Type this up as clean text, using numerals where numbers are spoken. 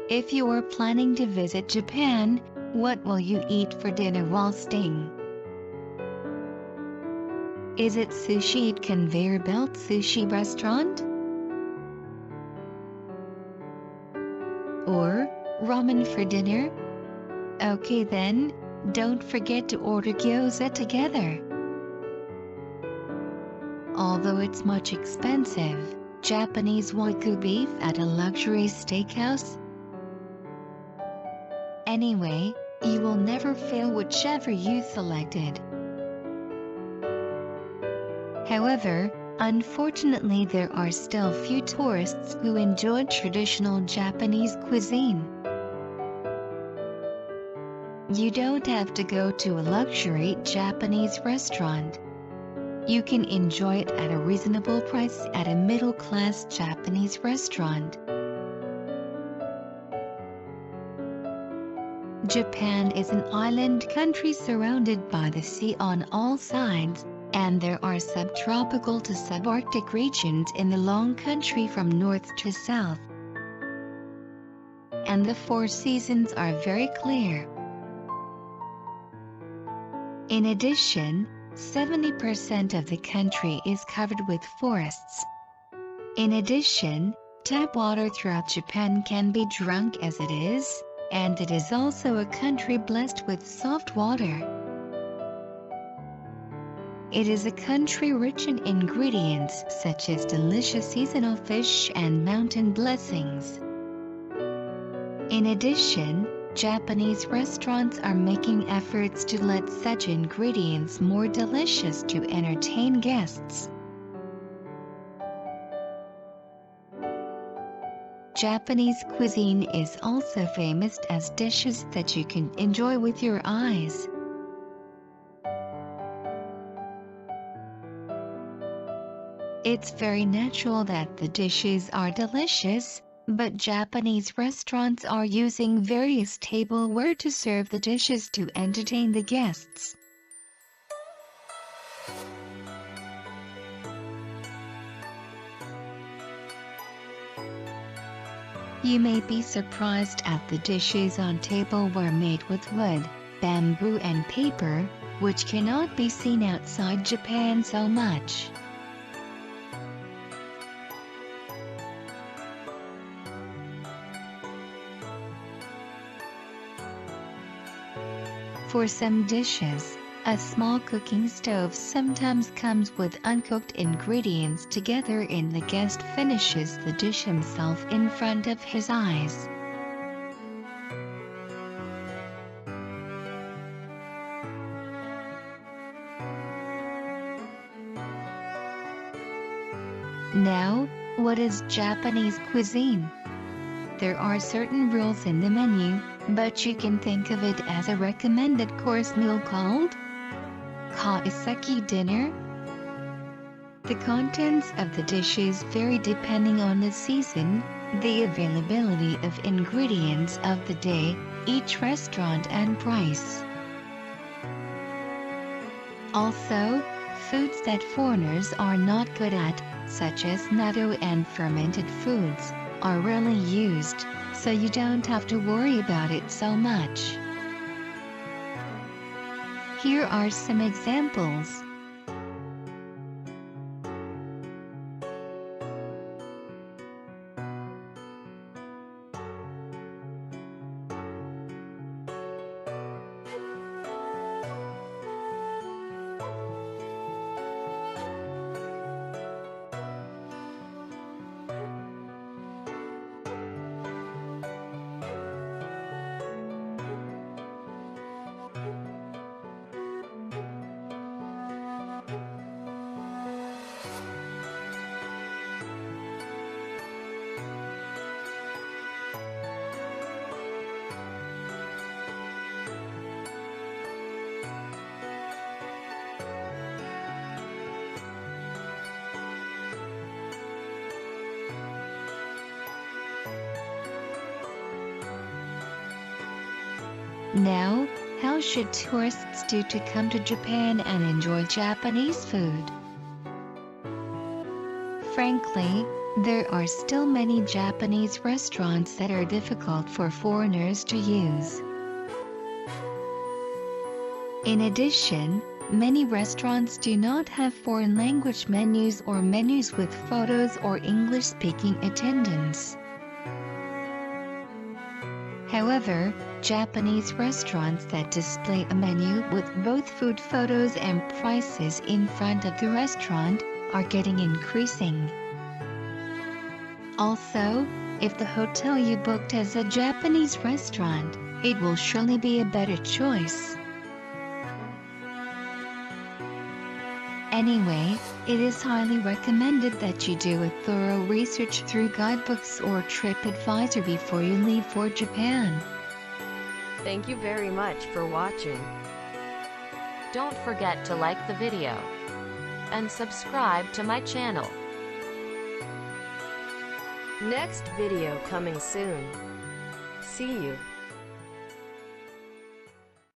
If you are planning to visit Japan, what will you eat for dinner while staying? Is it sushi at conveyor belt sushi restaurant? Or ramen for dinner? Okay then, don't forget to order gyoza together. Although it's much expensive, Japanese Wagyu beef at a luxury steakhouse? Anyway, you will never fail whichever you selected. However, unfortunately there are still few tourists who enjoy traditional Japanese cuisine. You don't have to go to a luxury Japanese restaurant. You can enjoy it at a reasonable price at a middle-class Japanese restaurant. Japan is an island country surrounded by the sea on all sides, and there are subtropical to subarctic regions in the long country from north to south. And the four seasons are very clear. In addition, 70% of the country is covered with forests. In addition, tap water throughout Japan can be drunk as it is, and it is also a country blessed with soft water. It is a country rich in ingredients such as delicious seasonal fish and mountain blessings. In addition, Japanese restaurants are making efforts to let such ingredients more delicious to entertain guests. Japanese cuisine is also famous as dishes that you can enjoy with your eyes. It's very natural that the dishes are delicious, but Japanese restaurants are using various tableware to serve the dishes to entertain the guests. You may be surprised at the dishes on tableware made with wood, bamboo and paper, which cannot be seen outside Japan so much. For some dishes, a small cooking stove sometimes comes with uncooked ingredients together and the guest finishes the dish himself in front of his eyes. Now, what is Japanese cuisine? There are certain rules in the menu, but you can think of it as a recommended course meal called Kaiseki Dinner. The contents of the dishes vary depending on the season, the availability of ingredients of the day, each restaurant and price. Also, foods that foreigners are not good at, such as natto and fermented foods, are rarely used, so you don't have to worry about it so much. Here are some examples. Now, how should tourists do to come to Japan and enjoy Japanese food? Frankly, there are still many Japanese restaurants that are difficult for foreigners to use. In addition, many restaurants do not have foreign language menus or menus with photos or English-speaking attendants. However, Japanese restaurants that display a menu with both food photos and prices in front of the restaurant are getting increasing. Also, if the hotel you booked as a Japanese restaurant, it will surely be a better choice. Anyway, it is highly recommended that you do a thorough research through guidebooks or TripAdvisor before you leave for Japan. Thank you very much for watching. Don't forget to like the video and subscribe to my channel. Next video coming soon. See you.